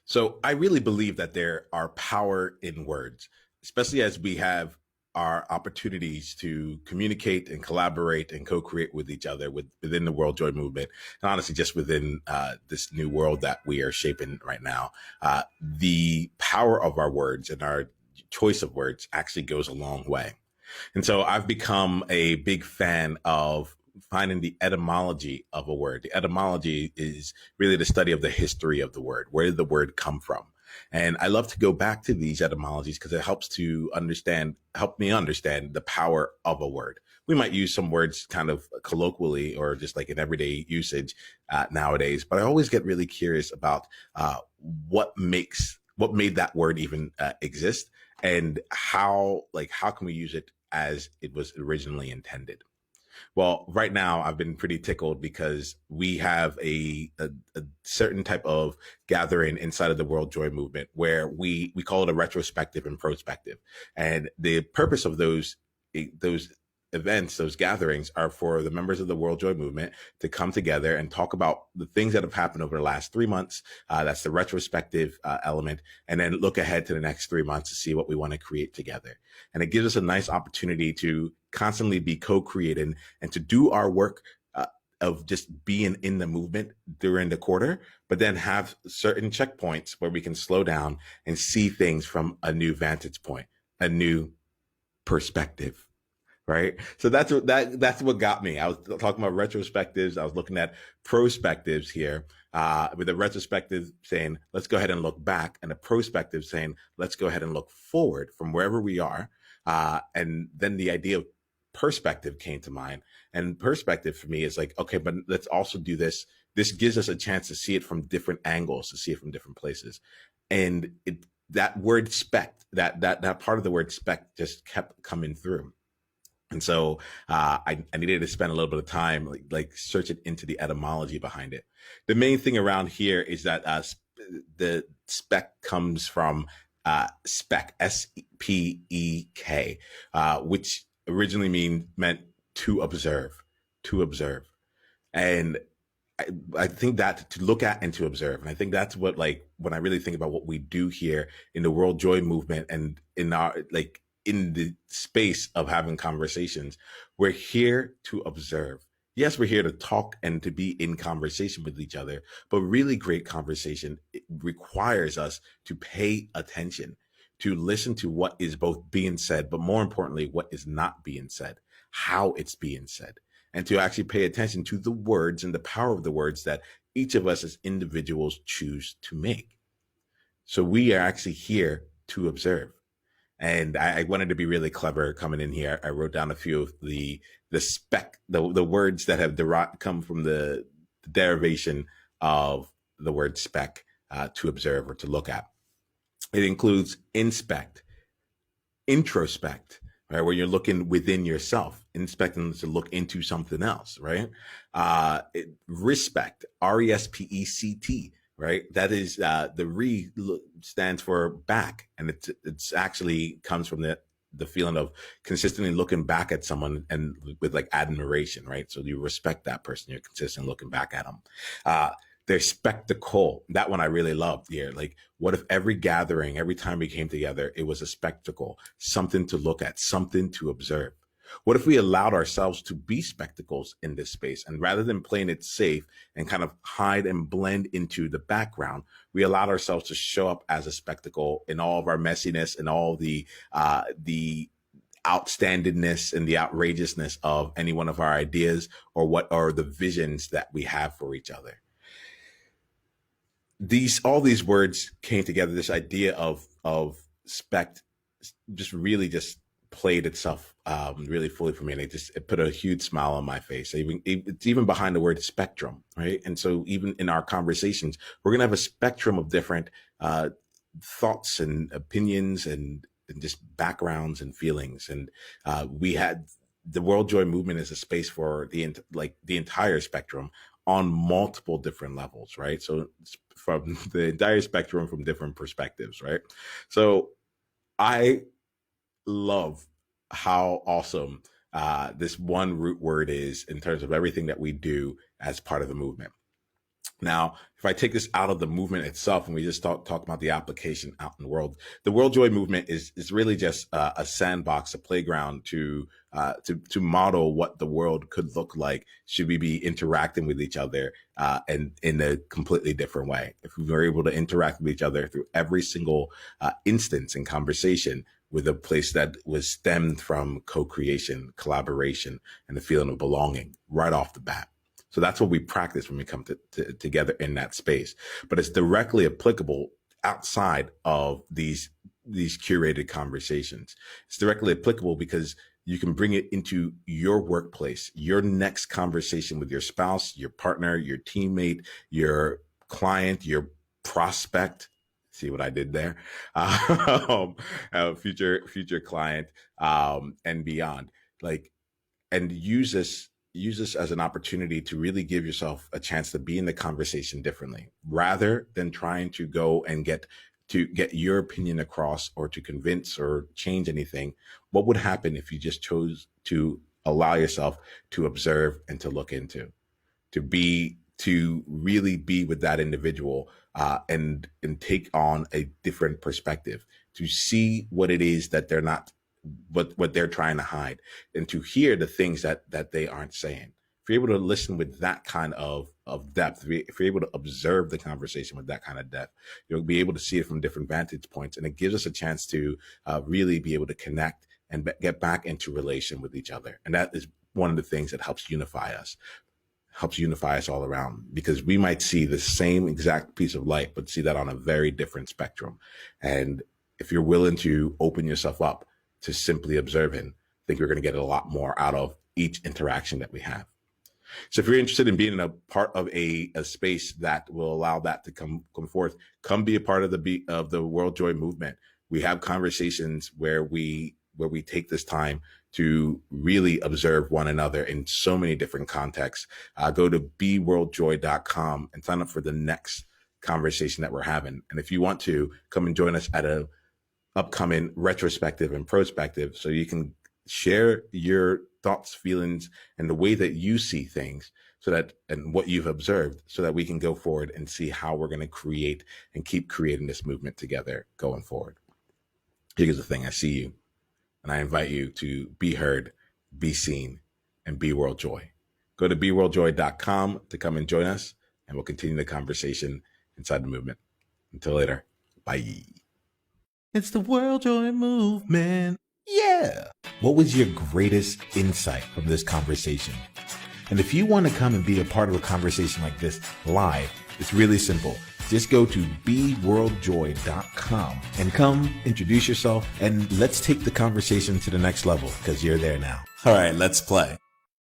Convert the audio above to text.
So I really believe that there are power in words, especially as we have our opportunities to communicate and collaborate and co-create with each other within the World Joy movement, and honestly, just within this new world that we are shaping right now. The power of our words and our choice of words actually goes a long way. And so I've become a big fan of finding the etymology of a word. The etymology is really the study of the history of the word. Where did the word come from? And I love to go back to these etymologies because it help me understand the power of a word. We might use some words kind of colloquially or just like in everyday usage nowadays, but I always get really curious about what made that word even exist, and how can we use it as it was originally intended. Well, right now I've been pretty tickled because we have a certain type of gathering inside of the World Joy movement where we call it a retrospective and prospective. And the purpose of those events, those gatherings, are for the members of the World Joy movement to come together and talk about the things that have happened over the last 3 months. That's the retrospective element, and then look ahead to the next 3 months to see what we want to create together. And it gives us a nice opportunity to constantly be co-creating and to do our work of just being in the movement during the quarter, but then have certain checkpoints where we can slow down and see things from a new vantage point, a new perspective. Right. So that's what got me. I was talking about retrospectives. I was looking at prospectives here, with a retrospective saying, let's go ahead and look back, and a prospective saying, let's go ahead and look forward from wherever we are. And then the idea of perspective came to mind. And perspective for me is like, okay, but let's also do this. This gives us a chance to see it from different angles, to see it from different places. And that word spect, that part of the word spect just kept coming through. And so I needed to spend a little bit of time like searching into the etymology behind it. The main thing around here is that the spec comes from spec, SPEK, which originally meant to observe. And I think that to look at and to observe. And I think that's what, like, when I really think about what we do here in the World Joy movement and in our, like, in the space of having conversations, we're here to observe. Yes, we're here to talk and to be in conversation with each other, but really great conversation, it requires us to pay attention, to listen to what is both being said, but more importantly, what is not being said, how it's being said, and to actually pay attention to the words and the power of the words that each of us as individuals choose to make. So we are actually here to observe. And I wanted to be really clever coming in here. I wrote down a few of the words that have come from the derivation of the word spec, to observe or to look at. It includes inspect, introspect, right? Where you're looking within yourself, inspecting to look into something else, right? Respect, RESPECT, right? That is, the stands for back. And it's actually comes from the feeling of consistently looking back at someone and with like admiration, right? So you respect that person. You're consistently looking back at them. There's spectacle. That one I really loved here. Like, what if every gathering, every time we came together, it was a spectacle, something to look at, something to observe? What if we allowed ourselves to be spectacles in this space, and rather than playing it safe and kind of hide and blend into the background, we allowed ourselves to show up as a spectacle in all of our messiness and all the outstandingness and the outrageousness of any one of our ideas, or what are the visions that we have for each other. All these words came together. This idea of spect just played itself really fully for me, and it put a huge smile on my face. It's even behind the word spectrum, right? And so even in our conversations, we're gonna have a spectrum of different thoughts and opinions and just backgrounds and feelings. And we had the World Joy movement is a space for the entire spectrum on multiple different levels, right? So from the entire spectrum from different perspectives, right? So I love how awesome this one root word is in terms of everything that we do as part of the movement. Now, if I take this out of the movement itself and we just talk about the application out in the World Joy movement is really just a sandbox, a playground to model what the world could look like should we be interacting with each other and in a completely different way. If we were able to interact with each other through every single instance and conversation with a place that was stemmed from co-creation, collaboration, and the feeling of belonging right off the bat. So that's what we practice when we come together in that space. But it's directly applicable outside of these curated conversations. It's directly applicable because you can bring it into your workplace, your next conversation with your spouse, your partner, your teammate, your client, your prospect. See what I did there? Future client, and beyond. And use this as an opportunity to really give yourself a chance to be in the conversation differently, rather than trying to go and get your opinion across or to convince or change anything. What would happen if you just chose to allow yourself to observe and to look into, to really be with that individual and take on a different perspective, to see what it is that they're not, what they're trying to hide, and to hear the things that they aren't saying. If you're able to listen with that kind of depth, if you're able to observe the conversation with that kind of depth, you'll be able to see it from different vantage points. And it gives us a chance to really be able to connect and get back into relation with each other. And that is one of the things that helps unify us all around, because we might see the same exact piece of light, but see that on a very different spectrum. And if you're willing to open yourself up to simply observing, I think you're going to get a lot more out of each interaction that we have. So if you're interested in being a part of a space that will allow that to come forth, come be a part of the World Joy movement. We have conversations where we take this time to really observe one another in so many different contexts. Go to beworldjoy.com and sign up for the next conversation that we're having. And if you want to, come and join us at a upcoming retrospective and prospective, so you can share your thoughts, feelings, and the way that you see things, and what you've observed, so that we can go forward and see how we're going to create and keep creating this movement together going forward. Here's the thing: I see you, and I invite you to be heard, be seen, and be world joy. Go to beworldjoy.com to come and join us, and we'll continue the conversation inside the movement. Until later, bye. It's the World Joy Movement. Yeah. What was your greatest insight from this conversation? And if you want to come and be a part of a conversation like this live, it's really simple. Just go to beworldjoy.com and come introduce yourself, and let's take the conversation to the next level, because you're there now. All right, let's play.